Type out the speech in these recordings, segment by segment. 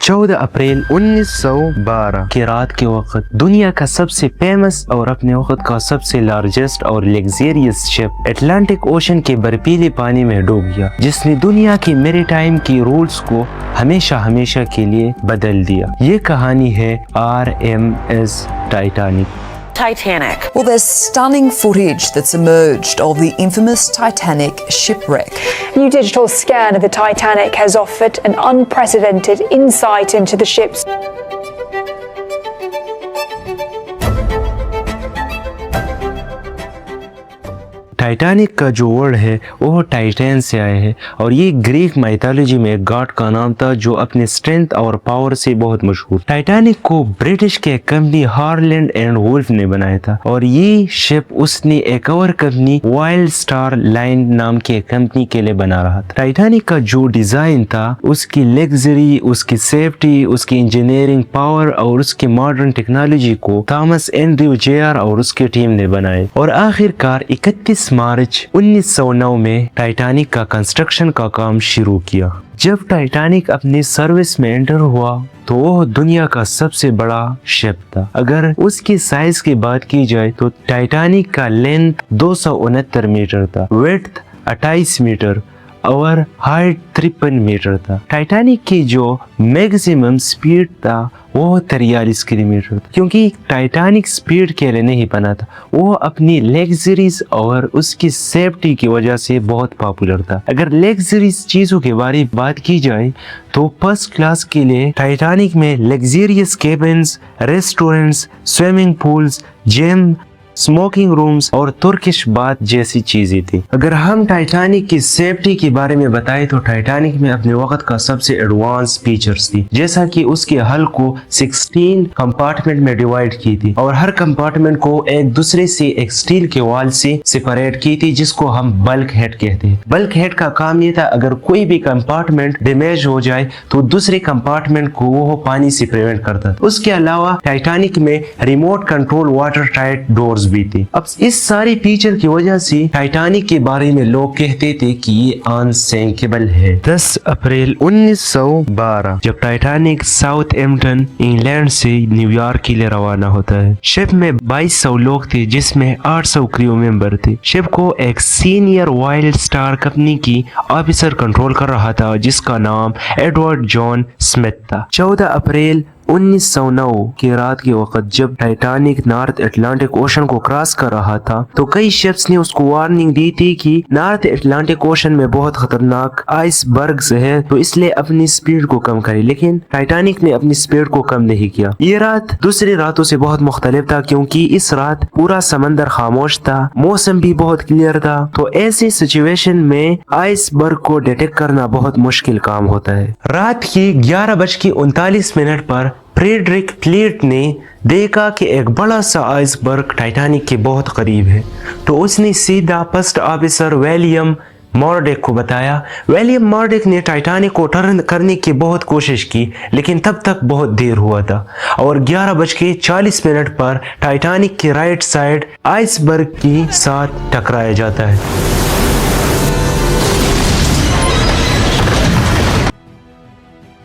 14 अप्रैल 1912 की रात के वक्त दुनिया का सबसे फेमस और अपने वक्त का सबसे लार्जेस्ट और लग्जरियस शिप अटलांटिक ओशन के बर्फीले पानी में डूब गया, जिसने दुनिया की मैरीटाइम की रूल्स को हमेशा हमेशा के लिए बदल दिया। ये कहानी है RMS Titanic. Titanic. Well, there's stunning footage that's emerged of the infamous Titanic shipwreck. New digital scan of the Titanic has offered an unprecedented insight into the ship's Titanic का जो वर्ड है वो टाइटैन से आया है और ये ग्रीक माइथोलॉजी में एक गॉड का नाम था जो अपने स्ट्रेंथ और पावर से बहुत मशहूर। टाइटैनिक को ब्रिटिश के कंपनी हार्लैंड एंड वुल्फ ने बनाया था और ये शिप उसने एक और कंपनी वाइल्ड स्टार लाइन नाम के कंपनी के लिए बना रहा था। टाइटैनिक का जो डिजाइन था, उसकी लग्जरी, उसकी सेफ्टी, उसकी इंजीनियरिंग पावर और उसकी मॉडर्न टेक्नोलॉजी को थॉमस एंड्रयू जेआर और उसकी टीम ने बनाए और आखिरकार 31 मार्च 1909 में टाइटैनिक का कंस्ट्रक्शन का काम शुरू किया। जब टाइटैनिक अपनी सर्विस में एंटर हुआ तो वो दुनिया का सबसे बड़ा शिप था। अगर उसकी साइज की बात की जाए तो टाइटैनिक का लेंथ 269 मीटर था, विड्थ 28 मीटर और हाइट 53 मीटर था। टाइटैनिक की जो मैक्सिमम स्पीड था वो 43 किलोमीटर था, क्योंकि टाइटैनिक स्पीड के लिए नहीं बना था, वो अपनी लग्जरीज और उसकी सेफ्टी की वजह से बहुत पॉपुलर था। अगर लग्जरीज चीज़ों के बारे में बात की जाए तो फर्स्ट क्लास के लिए टाइटैनिक में luxurious cabins, restaurants, swimming pools, gym, smoking rooms और तुर्किश बाथ जैसी चीजें थी। अगर हम टाइटैनिक की सेफ्टी के बारे में बताएं तो टाइटैनिक में अपने वक्त का सबसे एडवांस फीचर्स थी, जैसा कि उसके हल को 16 कंपार्टमेंट में डिवाइड की थी और हर कंपार्टमेंट को एक दूसरे से एक स्टील के वॉल से सेपरेट की थी, जिसको हम बल्क हेड कहते हैं। बल्क हेड का काम ये था, अगर कोई भी कंपार्टमेंट डैमेज हो जाए तो दूसरे कंपार्टमेंट को वो पानी से प्रिवेंट करता था। उसके अलावा टाइटैनिक में remote control water tight doors भी थी। अब इस सारी फीचर की वजह से टाइटैनिक के बारे में लोग कहते थे कि ये अनसिंकेबल है। 10 अप्रैल 1912 जब टाइटैनिक साउथहैम्पटन इंग्लैंड से न्यूयॉर्क के लिए रवाना होता है। शिप में 2200 लोग थे, जिसमें 800 क्रू मेंबर थे। शिप को एक सीनियर वाइल्ड स्टार कंपनी की ऑफिसर कंट्रोल कर रहा था, जिसका नाम एडवर्ड जॉन स्मिथ था। 14 अप्रैल 1909 की रात के वक्त जब टाइटैनिक नॉर्थ अटलांटिक ओशन को क्रॉस कर रहा था तो कई शिप्स ने उसको वार्निंग दी थी कि नॉर्थ अटलांटिक ओशन में बहुत खतरनाक आइसबर्ग्स है, तो इसलिए अपनी स्पीड को कम करे, लेकिन टाइटैनिक ने अपनी स्पीड को कम नहीं किया। ये रात दूसरी रातों से बहुत मुख्तलिफ था, क्योंकि इस रात पूरा समंदर खामोश था, मौसम भी बहुत क्लियर था, तो ऐसी सिचुएशन में आइसबर्ग को डिटेक्ट करना बहुत मुश्किल काम होता है। रात की 11:39 पर फ्रेडरिक फ्लीट ने देखा कि एक बड़ा सा आइसबर्ग टाइटैनिक के बहुत करीब है, तो उसने सीधा फर्स्ट ऑफिसर विलियम मॉर्डेक को बताया। विलियम मॉर्डेक ने टाइटैनिक को टर्न करने की बहुत कोशिश की, लेकिन तब तक बहुत देर हुआ था और 11:40 पर टाइटैनिक के राइट साइड आइसबर्ग के साथ टकराया जाता है।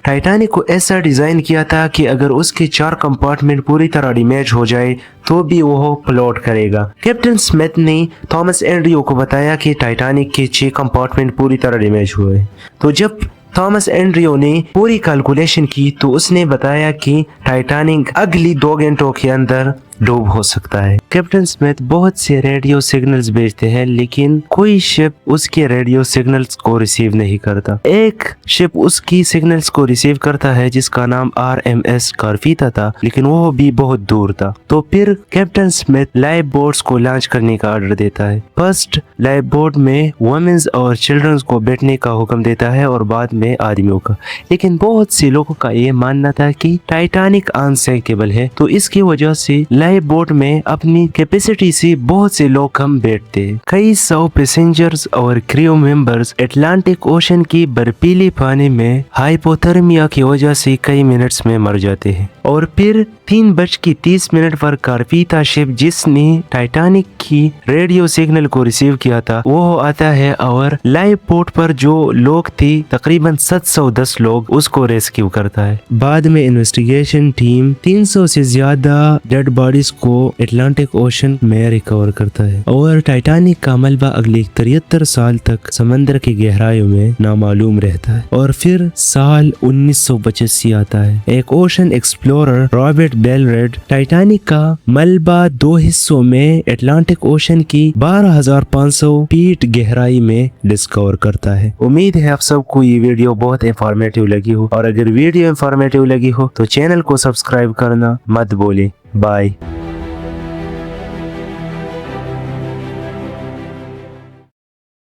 टाइटैनिक को ऐसा डिजाइन किया था कि अगर उसके 4 कंपार्टमेंट पूरी तरह डैमेज हो जाए तो भी वो फ्लोट करेगा। कैप्टन स्मिथ ने थॉमस एंड्रयू को बताया कि टाइटैनिक के 6 कंपार्टमेंट पूरी तरह डैमेज हुए। तो जब थॉमस एंड्रयू ने पूरी कैलकुलेशन की तो उसने बताया कि टाइटैनिक अगली 2 घंटों के अंदर डूब हो सकता है। कैप्टन स्मिथ बहुत से रेडियो सिग्नल्स भेजते हैं, लेकिन कोई शिप उसके रेडियो सिग्नल्स को रिसीव नहीं करता। एक शिप उसकी सिग्नल्स को रिसीव करता है जिसका नाम RMS कार्फीता था, लेकिन वो भी बहुत दूर था। तो फिर कैप्टन स्मिथ लाइफ बोट्स को लॉन्च करने का ऑर्डर देता है। फर्स्ट लाइफ बोट में वुमेन्स और चिल्ड्रंस को बैठने का हुक्म देता है और बाद में आदमियों का, लेकिन बहुत से लोगों का ये मानना था कि टाइटैनिक अनसिंकेबल है, तो इसकी वजह से लाइफ बोट में अपनी कैपेसिटी से बहुत से लोग कम बैठते। कई 100 पैसेंजर्स और क्रू मेंबर्स अटलांटिक ओशन की बर्फीली पानी में हाइपोथर्मिया की वजह से कई मिनट्स में मर जाते हैं। और फिर 3:30 पर कार्पेटा शिप जिसने टाइटैनिक की रेडियो सिग्नल को रिसीव किया था वो आता है और लाइफ बोट पर जो लोग थे तकरीबन 710 लोग उसको रेस्क्यू करता है। बाद में इन्वेस्टिगेशन टीम 300 से ज्यादा डेड बॉडीज को अटलांटिक ओशन में रिकवर करता है और टाइटैनिक का मलबा अगले 73 साल तक समंदर की गहराइयों में नामालूम रहता है। और फिर साल 1985 आता है। एक ओशन एक्सप्लोरर रॉबर्ट बेलरेड टाइटैनिक का मलबा 2 हिस्सों में अटलांटिक ओशन की 12,500 फीट गहराई में डिस्कवर करता है। उम्मीद है आप सबको ये वीडियो बहुत इंफॉर्मेटिव लगी हो और अगर वीडियो इंफॉर्मेटिव लगी हो तो चैनल को सब्सक्राइब करना मत भूलें। बाय।